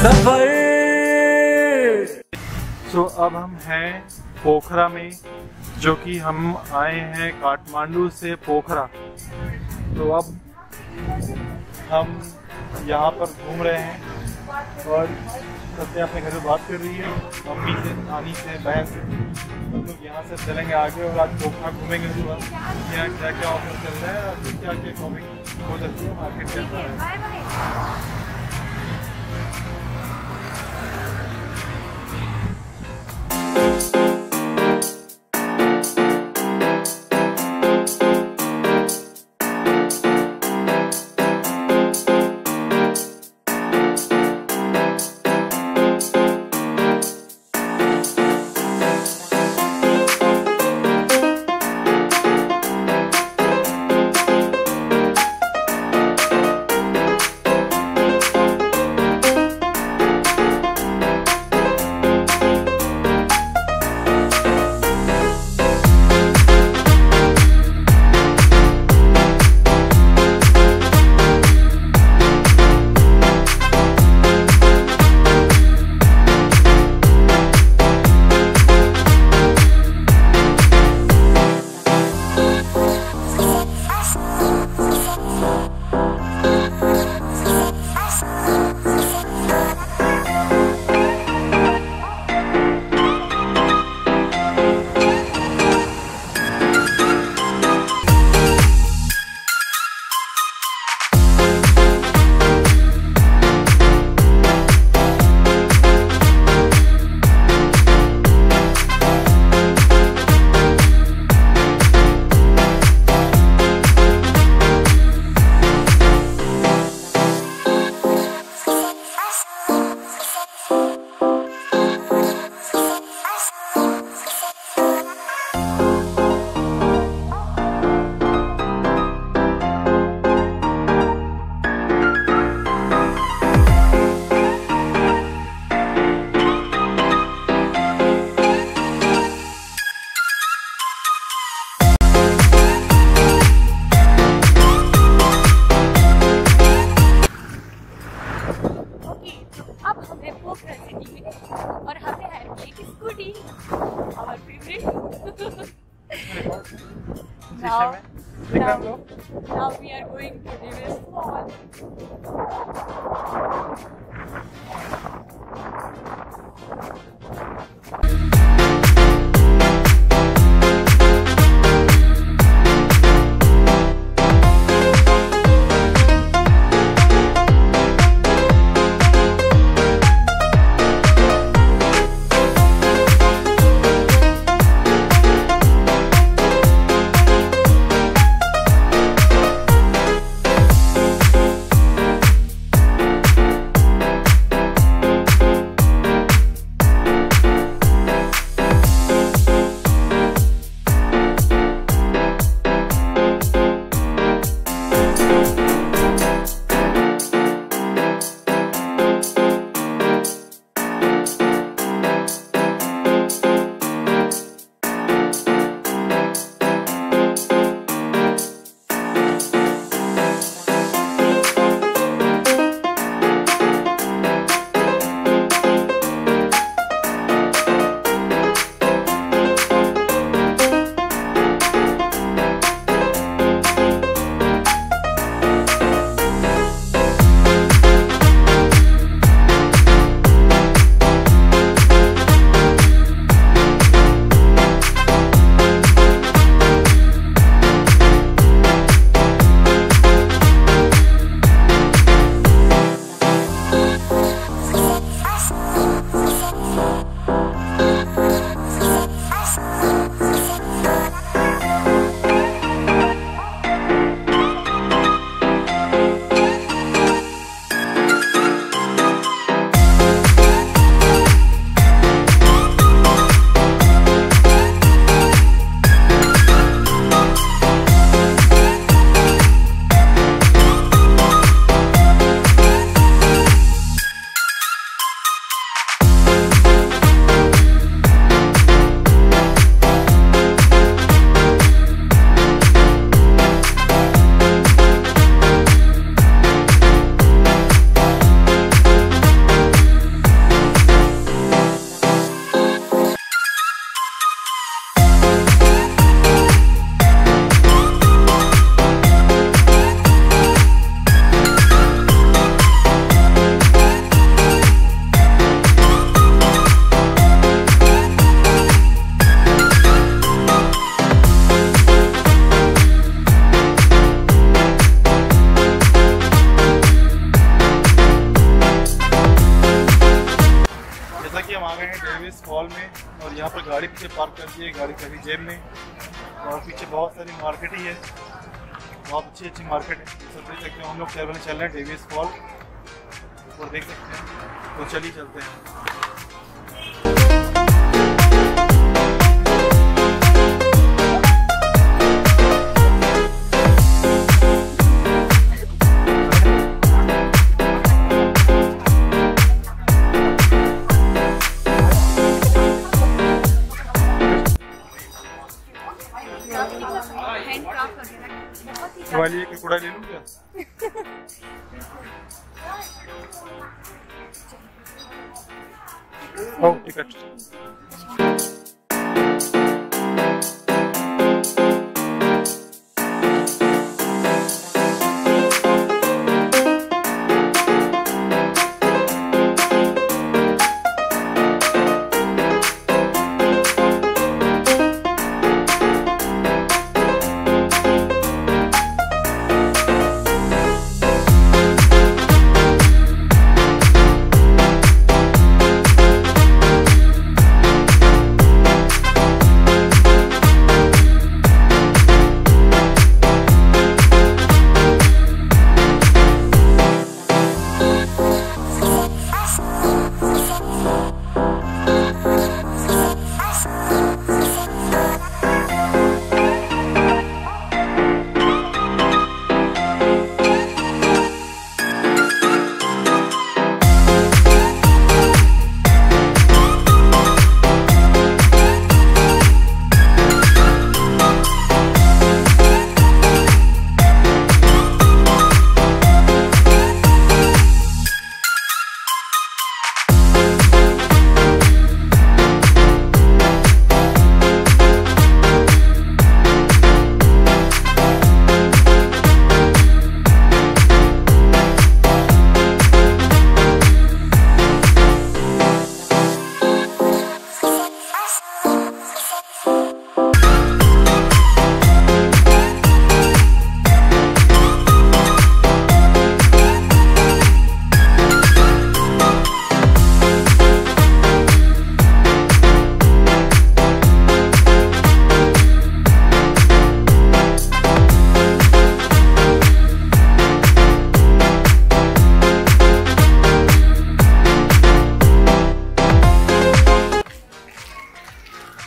सफर। तो अब हम हैं पोखरा में, जो कि हम आए हैं काठमांडू से पोखरा। तो अब हम यहाँ पर घूम रहे हैं और सत्या अपने घर में बात कर रही है मम्मी से, नानी से, बहन से। हम लोग यहाँ से चलेंगे आगे और आज पोखरा घूमेंगे सुबह। यहाँ क्या क्या ऑफर चल रहा है और क्या क्या शॉपिंग हो सकती है, मार्केट कैसा है। Now we are going to the West आ गए हैं डेविस फॉल में और यहाँ पर गाड़ी पीछे पार्क कर दी है, गाड़ी कभी जेब में। और पीछे बहुत सारी मार्केट ही है, बहुत अच्छी अच्छी मार्केट है। सब देख सकते हैं, हम लोग चल रहे हैं डेविस फॉल और देख सकते हैं। तो चलिए चलते हैं। वाली एक कूड़ा ले लूं क्या? ओ टिकट।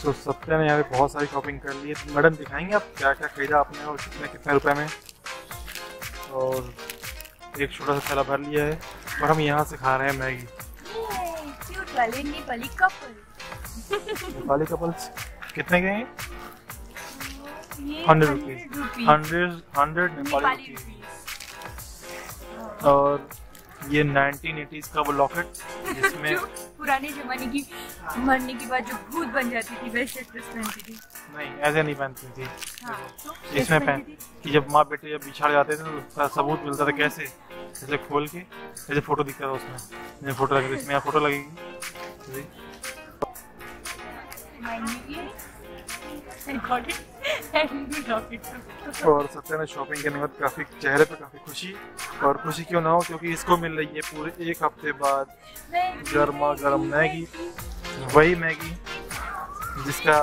तो सत्या ने यहाँ पे बहुत सारी शॉपिंग कर ली है। तो मैडम दिखाएंगे आप क्या क्या खरीदा आपने और कितने कितने रुपए में। और एक छोटा सा थैला भर लिया है और हम यहाँ से खा रहे हैं मैगी। नेपाली कपल्स कितने के हैं? 100 रुपीज, 100 नेपाली रुपीज। और ये 1980s का वो लॉकेट जिसमें पुराने जमाने की मरने के बाद जो भूत बन जाती थी वैसे ड्रेस पहनती थी। नहीं ऐसे नहीं पहनती थी। हाँ, तो इसमें पहन कि जब माँ बेटे जब बिछड़ जाते थे तो उसका सबूत मिलता था। कैसे? ऐसे खोल के ऐसे फोटो दिखता था उसमें, फोटो लगेगी इसमें, यहाँ फोटो लगेगी। और सत्या ने शॉपिंग करने के बाद काफी चेहरे पे काफी खुशी, और खुशी क्यों ना हो क्योंकि इसको मिल रही है पूरे 1 हफ्ते बाद गर्मा गर्म मैगी। वही मैगी जिसका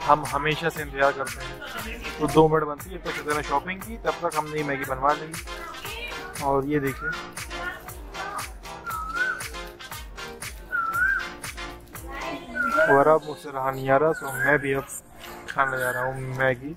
हम हमेशा से इंतजार करते हैं। तो 2 मिनट बनती है, तो सत्या ने शॉपिंग की, तब तक हमने मैगी बनवा ली। और ये देखिए और अब मुझसे रहा नहीं आ रहा, तो मैं भी अब खाने जा रहा हूँ मैगी।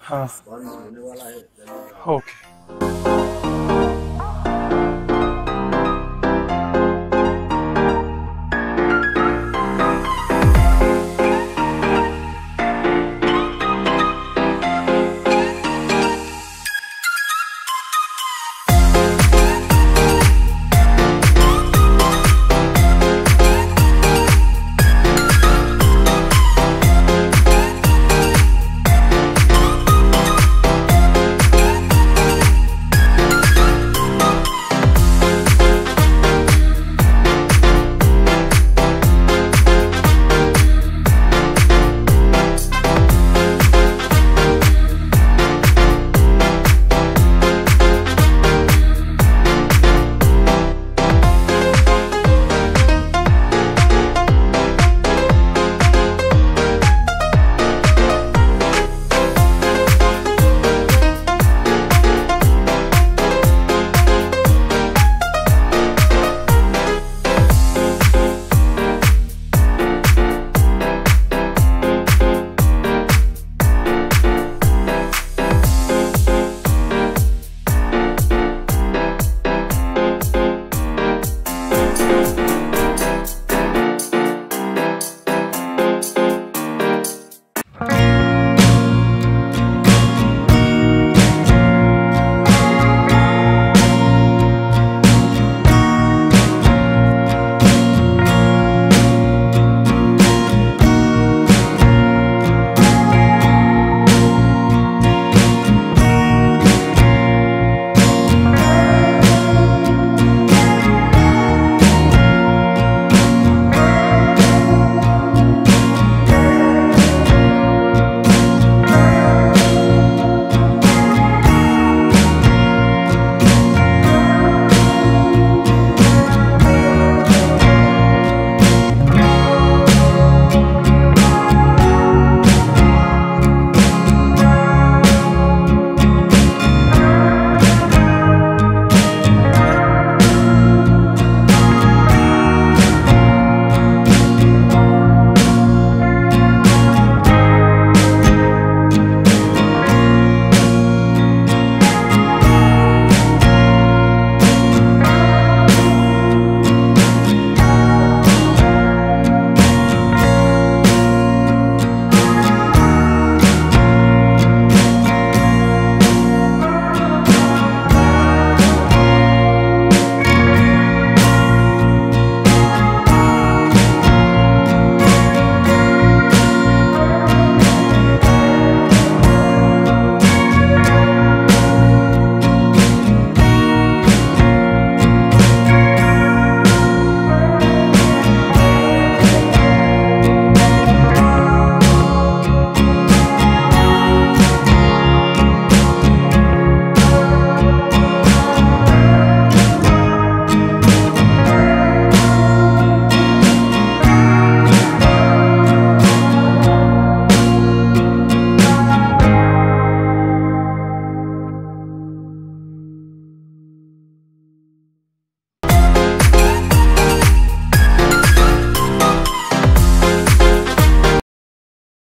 हाँ ओके।